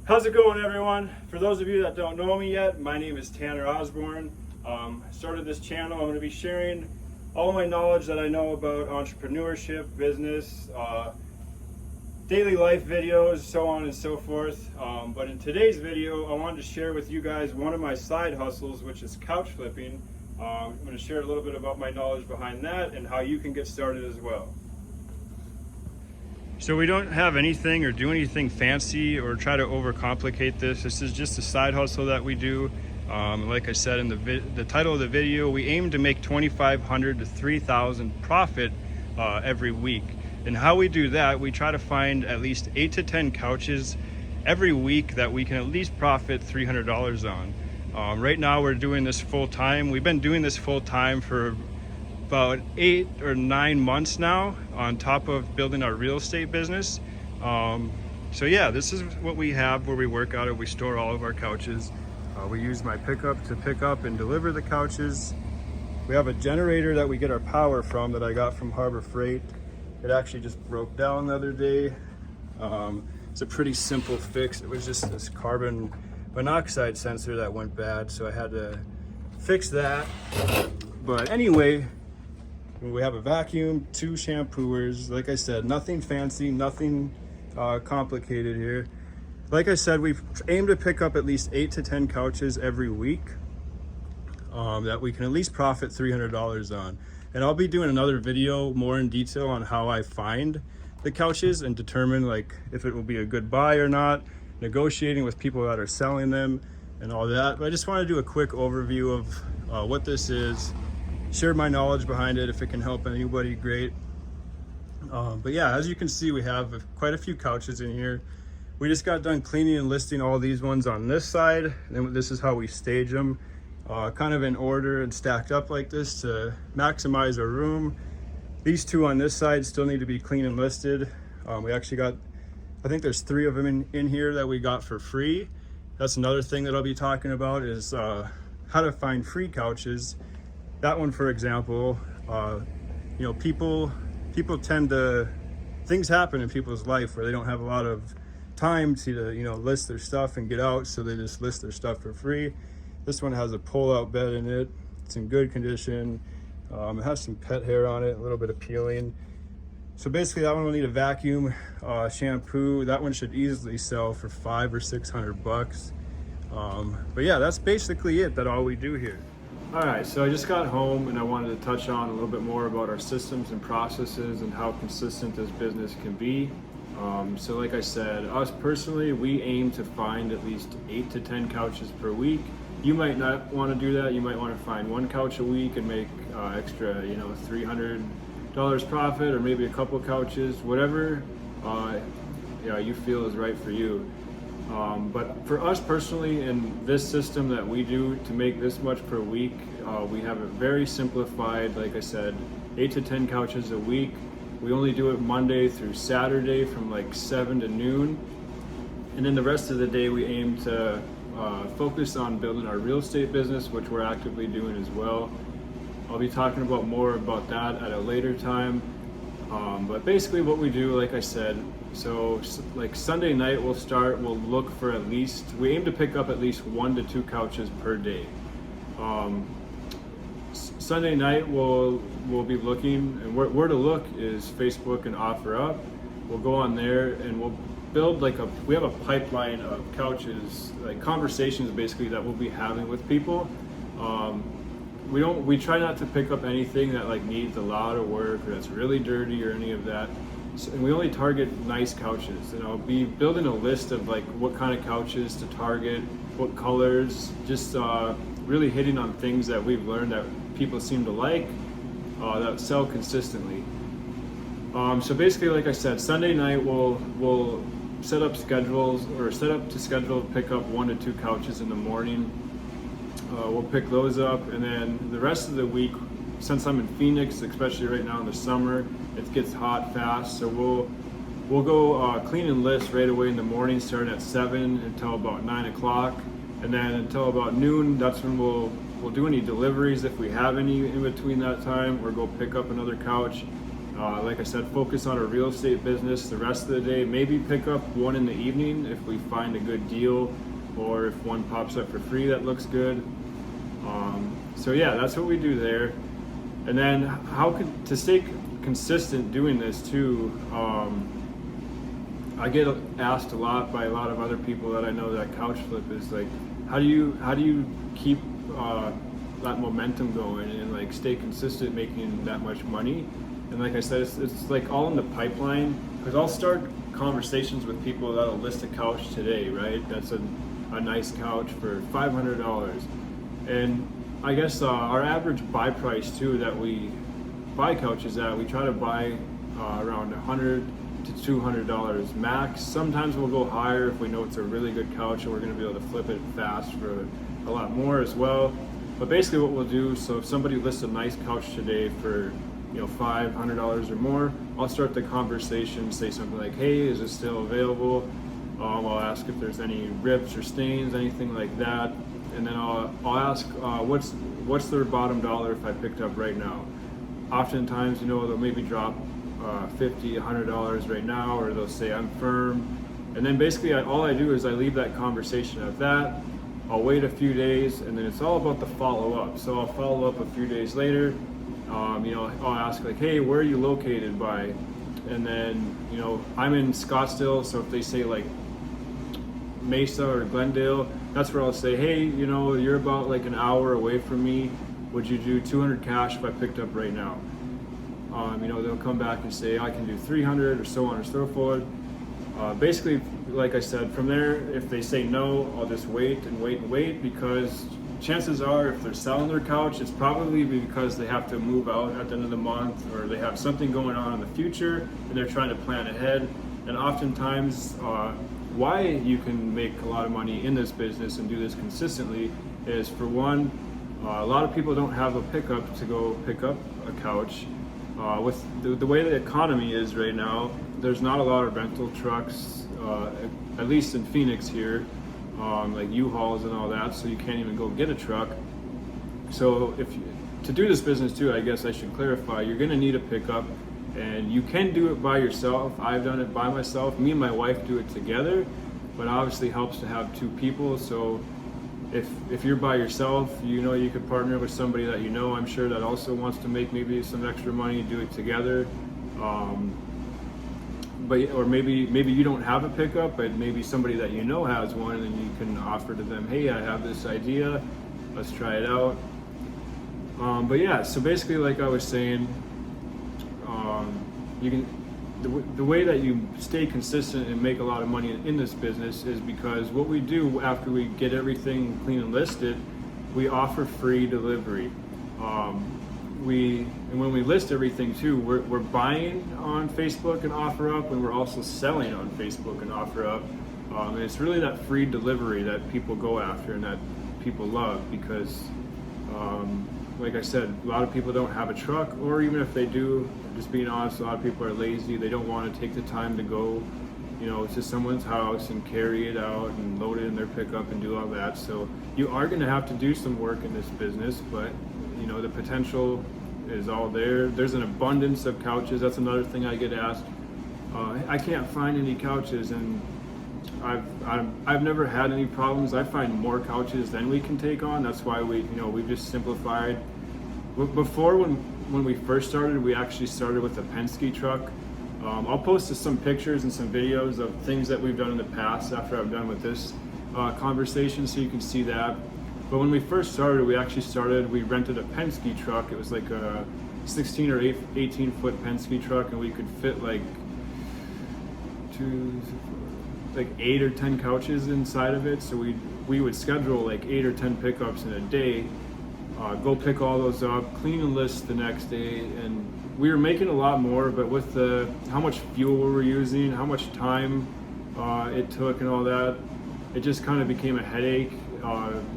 How's it going, everyone? For those of you that don't know me yet, my name is Tanner Osborne. I started this channel. I'm going to be sharing all my knowledge that I know about entrepreneurship, business, daily life videos, so on and so forth. But in today's video, I wanted to share with you guys one of my side hustles, which is couch flipping. I'm going to share a little bit about my knowledge behind that and how you can get started as well. So we don't have anything or do anything fancy or try to overcomplicate this. This is just a side hustle that we do. Like I said in the title of the video, we aim to make $2,500 to $3,000 profit every week. And how we do that, we try to find at least 8 to 10 couches every week that we can at least profit $300 on. Right now we're doing this full time. We've been doing this full time for about 8 or 9 months now, on top of building our real estate business. So yeah, this is what we have where we work out of. We store all of our couches. We use my pickup to pick up and deliver the couches. We have a generator that we get our power from that I got from Harbor Freight. It actually just broke down the other day. It's a pretty simple fix. It was just this carbon monoxide sensor that went bad, so I had to fix that. But anyway, we have a vacuum, 2 shampooers. Like I said, nothing fancy, nothing complicated here. Like I said, we aim to pick up at least 8 to 10 couches every week that we can at least profit $300 on. And I'll be doing another video more in detail on how I find the couches and determine like if it will be a good buy or not, negotiating with people that are selling them and all that. But I just want to do a quick overview of what this is, share my knowledge behind it. If it can help anybody, great. But yeah, as you can see, we have quite a few couches in here. We just got done cleaning and listing all these ones on this side, and then this is how we stage them, kind of in order and stacked up like this to maximize our room. These 2 on this side still need to be clean and listed. We actually got, I think there's 3 of them in here that we got for free. That's another thing that I'll be talking about, is how to find free couches. That one, for example, you know, people tend to, things happen in people's life where they don't have a lot of time to, you know, list their stuff and get out, so they just list their stuff for free. This one has a pull-out bed in it. It's in good condition. It has some pet hair on it, a little bit of peeling. So basically that one will need a vacuum, shampoo. That one should easily sell for $500 or $600. But yeah, that's basically it. That's all we do here. All right, so I just got home and I wanted to touch on a little bit more about our systems and processes and how consistent this business can be. So like I said, us personally, we aim to find at least 8 to 10 couches per week. You might not want to do that. You might want to find 1 couch a week and make extra, you know, $300 profit, or maybe a couple couches, whatever you feel is right for you. But for us personally, in this system that we do to make this much per week, we have it very simplified. Like I said, 8 to 10 couches a week. We only do it Monday through Saturday from like 7 to noon. And then the rest of the day we aim to focus on building our real estate business, which we're actively doing as well. I'll be talking about more about that at a later time. But basically what we do, like I said, so like Sunday night we'll look for at least, we aim to pick up at least 1 to 2 couches per day. Sunday night we'll be looking, and where to look is Facebook and OfferUp. We'll go on there and we'll build we have a pipeline of couches, like conversations basically that we'll be having with people. We try not to pick up anything that like needs a lot of work or that's really dirty or any of that. So, and we only target nice couches, and I'll be building a list of like what kind of couches to target, what colors, just really hitting on things that we've learned that people seem to like, that sell consistently. So basically, like I said, Sunday night we'll set up to schedule pick up 1 to 2 couches in the morning. We'll pick those up, and then the rest of the week, since I'm in Phoenix, especially right now in the summer, it gets hot fast, so we'll go clean and list right away in the morning, starting at 7 until about 9 o'clock, and then until about noon, that's when we'll do any deliveries if we have any in between that time, or go pick up another couch. Like I said, focus on our real estate business the rest of the day. Maybe pick up one in the evening if we find a good deal, or if one pops up for free that looks good. So yeah, that's what we do there. And then to stay consistent doing this too, I get asked a lot by a lot of other people that I know that couch flip is like, how do you keep that momentum going and like stay consistent making that much money? And like I said, it's like all in the pipeline, because I'll start conversations with people that'll list a couch today, right? That's a nice couch for $500. And I guess our average buy price too that we buy couches at, we try to buy around $100 to $200 max. Sometimes we'll go higher if we know it's a really good couch and we're going to be able to flip it fast for a lot more as well. But basically what we'll do, so if somebody lists a nice couch today for $500 or more, I'll start the conversation, say something like, hey, is it still available? I'll ask if there's any rips or stains, anything like that. And then I'll ask what's their bottom dollar if I picked up right now. Oftentimes, they'll maybe drop $50, $100 right now, or they'll say I'm firm. And then basically all I do is I leave that conversation at that. I'll wait a few days, and then it's all about the follow-up. So I'll follow up a few days later. I'll ask like, hey, where are you located by? And then, I'm in Scottsdale, so if they say like Mesa or Glendale, that's where I'll say, hey, you're about like an hour away from me. Would you do 200 cash if I picked up right now? They'll come back and say, I can do 300, or so on and so forth. Basically, like I said, from there, if they say no, I'll just wait and wait and wait, because chances are if they're selling their couch, it's probably because they have to move out at the end of the month, or they have something going on in the future and they're trying to plan ahead. And oftentimes, why you can make a lot of money in this business and do this consistently is, for one, a lot of people don't have a pickup to go pick up a couch. With the way the economy is right now, there's not a lot of rental trucks, at least in Phoenix here, like U-Hauls and all that, so you can't even go get a truck. So to do this business too, I guess I should clarify, you're gonna need a pickup, and you can do it by yourself. I've done it by myself. Me and my wife do it together, but obviously helps to have two people. So if you're by yourself, you could partner with somebody that I'm sure that also wants to make maybe some extra money, do it together. Or maybe you don't have a pickup, but maybe somebody that has one, and you can offer to them, hey, I have this idea, let's try it out. But yeah, so basically, like I was saying, the way that you stay consistent and make a lot of money in this business is because what we do after we get everything clean and listed, we offer free delivery. And when we list everything too, we're buying on Facebook and OfferUp, and we're also selling on Facebook and OfferUp. And it's really that free delivery that people go after and that people love, because like I said, a lot of people don't have a truck, or even if they do, just being honest, a lot of people are lazy. They don't want to take the time to go, to someone's house and carry it out and load it in their pickup and do all that. So you are going to have to do some work in this business, but the potential is all there. There's an abundance of couches. That's another thing I get asked. I can't find any couches, and I've never had any problems. I find more couches than we can take on. That's why we've just simplified. Before, when we first started, we actually started with a Penske truck. I'll post some pictures and some videos of things that we've done in the past after I'm done with this conversation, so you can see that. But when we first started, we rented a Penske truck. It was like a 16 or 18 foot Penske truck, and we could fit like 8 or 10 couches inside of it. So we would schedule like 8 or 10 pickups in a day, go pick all those up, clean and list the next day, and we were making a lot more. But with how much fuel we were using, how much time it took and all that, it just kind of became a headache.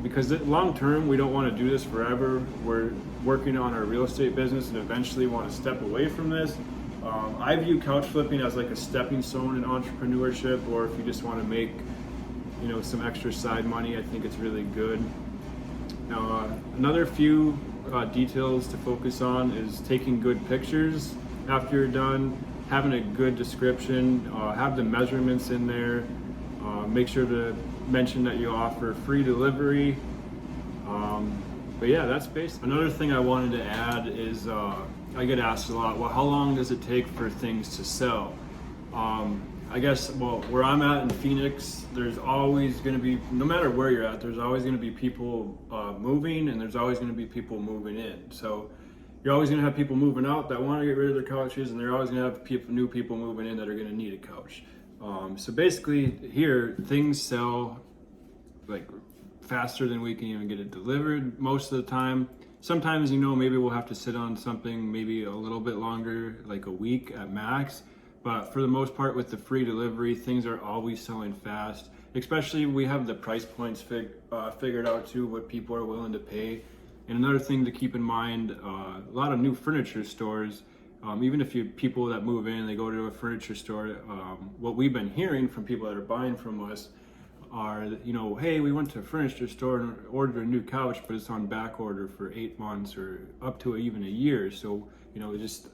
Because long term, we don't want to do this forever. We're working on our real estate business and eventually want to step away from this. I view couch flipping as like a stepping stone in entrepreneurship, or if you just want to make some extra side money, I think it's really good. Another few details to focus on is taking good pictures. after you're done, having a good description, have the measurements in there. Make sure to mention that you offer free delivery. But yeah, that's basically. Another thing I wanted to add is I get asked a lot, well, how long does it take for things to sell? I guess, well, where I'm at in Phoenix, there's always going to be, no matter where you're at, there's always going to be people moving, and there's always going to be people moving in. So you're always going to have people moving out that want to get rid of their couches, and they're always going to have new people moving in that are going to need a couch. So basically here, things sell like faster than we can even get it delivered most of the time. Sometimes, you know, maybe we'll have to sit on something maybe a little bit longer, like a week at max. But for the most part, with the free delivery, things are always selling fast. Especially we have the price points figured out too, what people are willing to pay. And another thing to keep in mind, a lot of new furniture stores, even if people that move in, they go to a furniture store, what we've been hearing from people that are buying from us are, you know, hey, we went to a furniture store and ordered a new couch, but it's on back order for 8 months or up to even a year. So, you know, just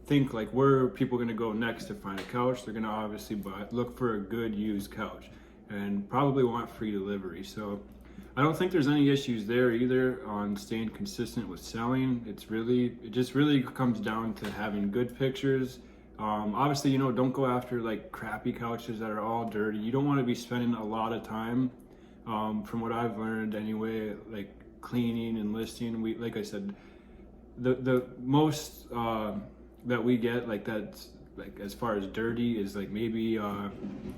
think like, where are people going to go next to find a couch? They're going to obviously look for a good used couch and probably want free delivery. So I don't think there's any issues there either on staying consistent with selling. It just really comes down to having good pictures. Obviously, you know, don't go after like crappy couches that are all dirty. You don't want to be spending a lot of time, from what I've learned anyway, like cleaning and listing. Like I said, the most that we get, like that's like as far as dirty, is like maybe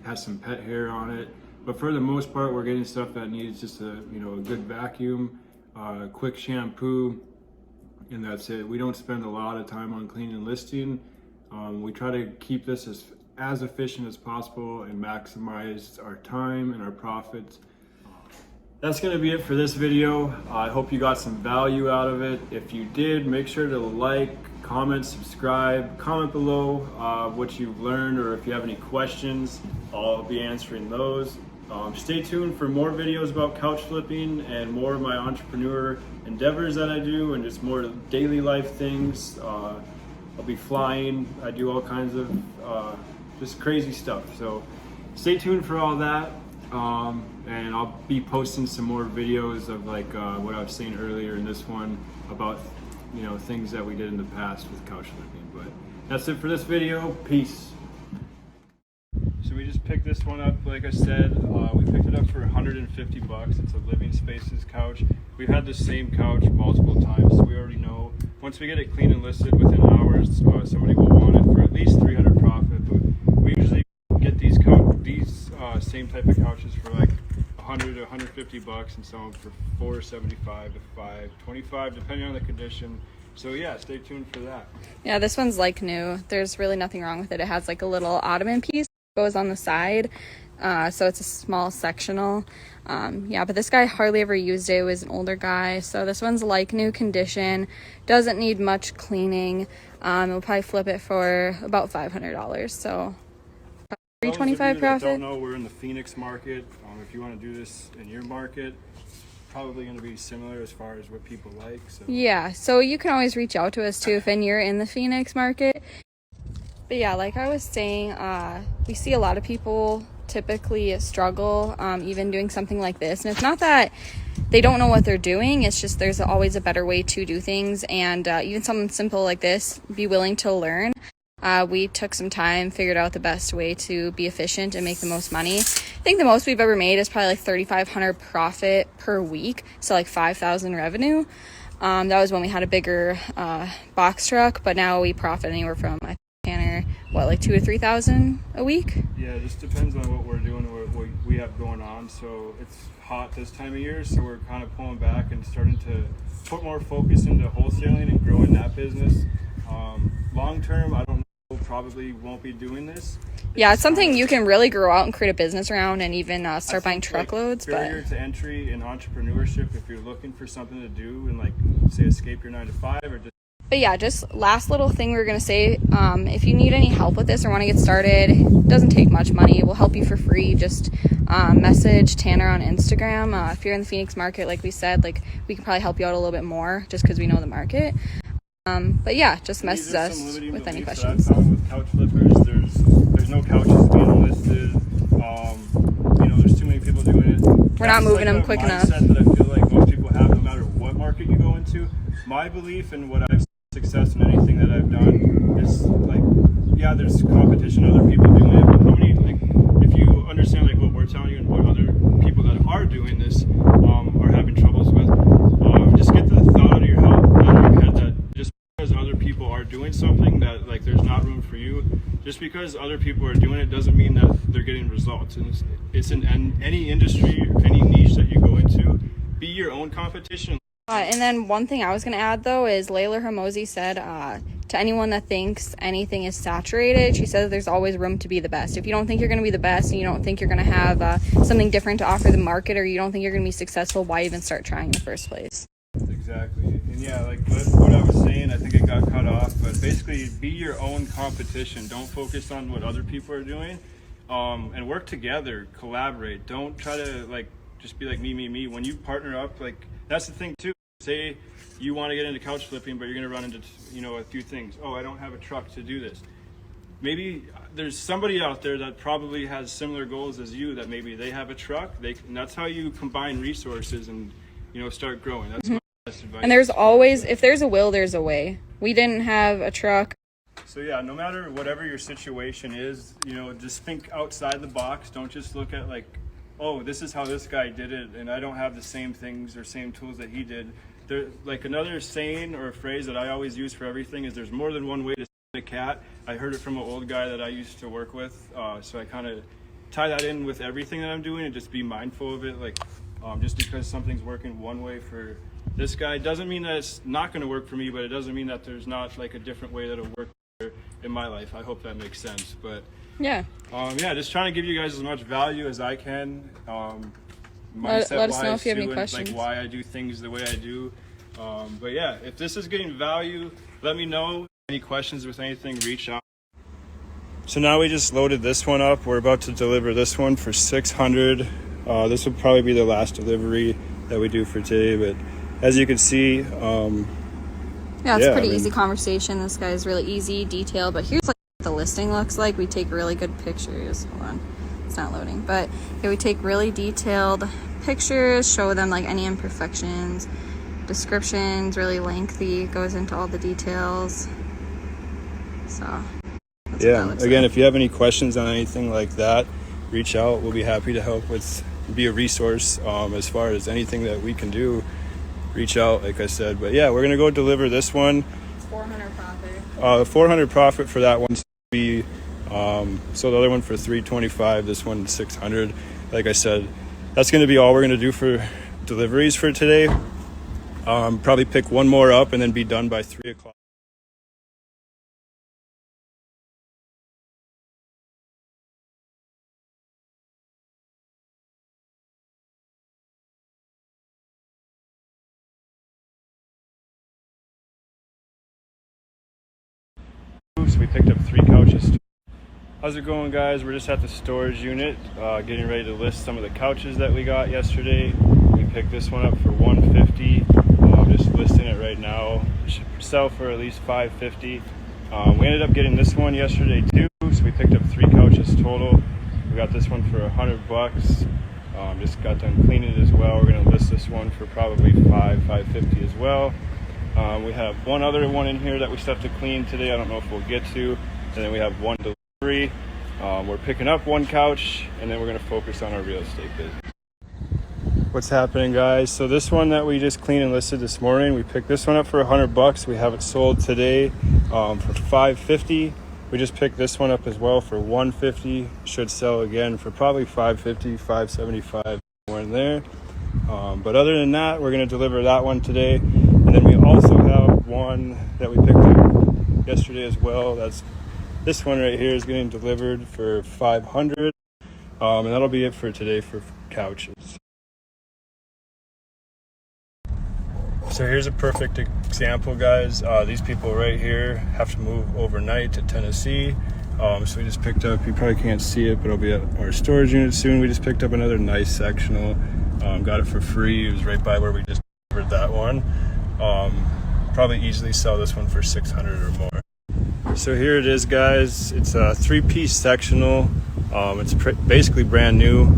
has some pet hair on it. But for the most part, we're getting stuff that needs just a good vacuum, quick shampoo, and that's it. We don't spend a lot of time on cleaning and listing. We try to keep this as efficient as possible and maximize our time and our profits. That's going to be it for this video. I hope you got some value out of it. If you did, make sure to like, comment, subscribe, comment below what you've learned, or if you have any questions, I'll be answering those. Stay tuned for more videos about couch flipping and more of my entrepreneur endeavors that I do, and just more daily life things. I'll be flying. I do all kinds of just crazy stuff. So stay tuned for all that. And I'll be posting some more videos of like what I was saying earlier in this one about, you know, things that we did in the past with couch flipping. But that's it for this video. Peace. So we just picked this one up, like I said. We picked it up for $150. It's a Living Spaces couch. We've had the same couch multiple times, so we already know once we get it clean and listed within hours, somebody will want it for at least $300 profit. But we usually get these same type of couches for like $100 to $150 and sell them for $475 to $525, depending on the condition. So yeah, stay tuned for that. Yeah, this one's like new. There's really nothing wrong with it. It has like a little ottoman piece that goes on the side, so it's a small sectional. Yeah, but this guy hardly ever used it. It was an older guy, so this one's like new condition. Doesn't need much cleaning. We'll probably flip it for about $500. So $325 profit. Don't know, we're in the Phoenix market. If you want to do this in your market, probably going to be similar as far as what people like. So yeah, so you can always reach out to us too if you're in the Phoenix market. But yeah, like I was saying, we see a lot of people typically struggle even doing something like this, and it's not that they don't know what they're doing, it's just there's always a better way to do things. And even something simple like this, be willing to learn. We took some time, figured out the best way to be efficient and make the most money. I think the most we've ever made is probably like $3,500 profit per week, so like $5,000 revenue. That was when we had a bigger box truck, but now we profit anywhere from, I think, Tanner, like $2,000 to $3,000 a week? Yeah, it just depends on what we're doing or what we have going on. So it's hot this time of year, so we're kind of pulling back and starting to put more focus into wholesaling and growing that business. Long term, I don't know. Probably won't be doing this. Yeah, it's something you can really grow out and create a business around, and even start buying truckloads. Like, barrier to entry in entrepreneurship, if you're looking for something to do and like say escape your 9-to-5 or just. But yeah, just last little thing we were gonna say, if you need any help with this or want to get started, it doesn't take much money. We'll help you for free. Just message Tanner on Instagram. If you're in the Phoenix market, like we said, like we can probably help you out a little bit more just because we know the market. But yeah, just message These are us some limiting with any beliefs questions. that I've found with couch flippers. There's no couches being listed. There's too many people doing it. We're not moving them quick enough. Mindset that I feel like most people have, no matter what market you go into. My belief and what I've seen success in anything that I've done is like, yeah, there's competition, other people doing it, but how many, like, if you understand like what we're telling you and what other people that are doing this are having troubles with, just get the thought out of your head that just because other people are doing something that like there's not room for you, just because other people are doing it doesn't mean that they're getting results. And it's in any industry or any niche that you go into, be your own competition. And then one thing I was going to add, though, is Layla Hermosi said to anyone that thinks anything is saturated, she says there's always room to be the best. If you don't think you're going to be the best and you don't think you're going to have something different to offer the market, or you don't think you're going to be successful, why even start trying in the first place? Exactly. And yeah, like what I was saying, I think it got cut off, but basically be your own competition. Don't focus on what other people are doing, and work together, collaborate. Don't try to like just be like me. When you partner up, like that's the thing too. Say you want to get into couch flipping, but you're going to run into, a few things. Oh, I don't have a truck to do this. Maybe there's somebody out there that probably has similar goals as you, that maybe they have a truck. And that's how you combine resources and, start growing. That's my best advice. And there's always, if there's a will, there's a way. We didn't have a truck. So yeah, no matter whatever your situation is, just think outside the box. Don't just look at like, oh, this is how this guy did it, and I don't have the same things or same tools that he did. There, like another saying or a phrase that I always use for everything is there's more than one way to skin a cat. I heard it from an old guy that I used to work with, so I kind of tie that in with everything that I'm doing and just be mindful of it. Like, just because something's working one way for this guy doesn't mean that it's not going to work for me, but it doesn't mean that there's not like a different way that'll work in my life. I hope that makes sense. But yeah, just trying to give you guys as much value as I can. Let us know if you have any questions. Like why I do things the way I do. But yeah, if this is getting value, let me know. Any questions with anything, reach out. So now we just loaded this one up. We're about to deliver this one for $600. This will probably be the last delivery that we do for today. But as you can see, it's a pretty easy conversation. This guy's really easy, detailed. But here's like what the listing looks like. We take really good pictures. Hold on. It's not loading, but we take really detailed pictures, show them like any imperfections, descriptions, really lengthy, goes into all the details. So yeah, again, if you have any questions on anything like that, reach out. We'll be happy to help be a resource as far as anything that we can do. Reach out, like I said. But yeah, we're gonna go deliver this one. It's 400 profit. 400 profit for that one. So the other one for $325, this one $600. Like I said, that's going to be all we're going to do for deliveries for today. Probably pick one more up and then be done by 3 o'clock. So we picked up 3 couches. How's it going, guys? We're just at the storage unit, getting ready to list some of the couches that we got yesterday. We picked this one up for $150. Just listing it right now. It should sell for at least $550. We ended up getting this one yesterday too, so we picked up 3 couches total. We got this one for $100. Just got done cleaning it as well. We're gonna list this one for probably $550 as well. We have one other one in here that we still have to clean today. I don't know if we'll get to. And then we have one delivery. We're picking up 1 couch, and then we're going to focus on our real estate business. What's happening, guys? So this one that we just cleaned and listed this morning, we picked this one up for $100. We have it sold today for $550. We just picked this one up as well for $150. Should sell again for probably $550, $575, somewhere in there. But other than that, we're going to deliver that one today. And then we also have one that we picked up yesterday as well. That's this one right here is getting delivered for $500. And that'll be it for today for couches. So here's a perfect example, guys. These people right here have to move overnight to Tennessee. So we just picked up, you probably can't see it, but it'll be at our storage unit soon. We just picked up another nice sectional. Got it for free. It was right by where we just delivered that one. probably easily sell this one for 600 or more. So here it is, guys. It's a 3-piece sectional. It's basically brand new.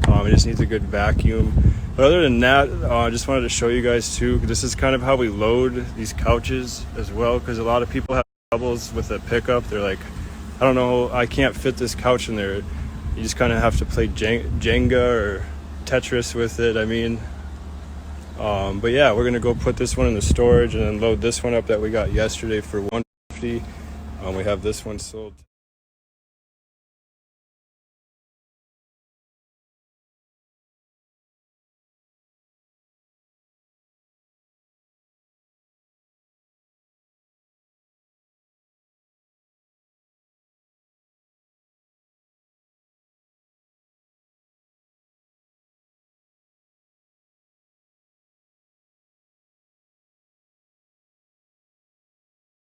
It just needs a good vacuum. But other than that, I just wanted to show you guys too. This is kind of how we load these couches as well, because a lot of people have troubles with the pickup. They're like, I don't know, I can't fit this couch in there. You just kind of have to play Jenga or Tetris with it. I mean, but yeah, we're gonna go put this one in the storage and then load this one up that we got yesterday for $150. We have this one sold.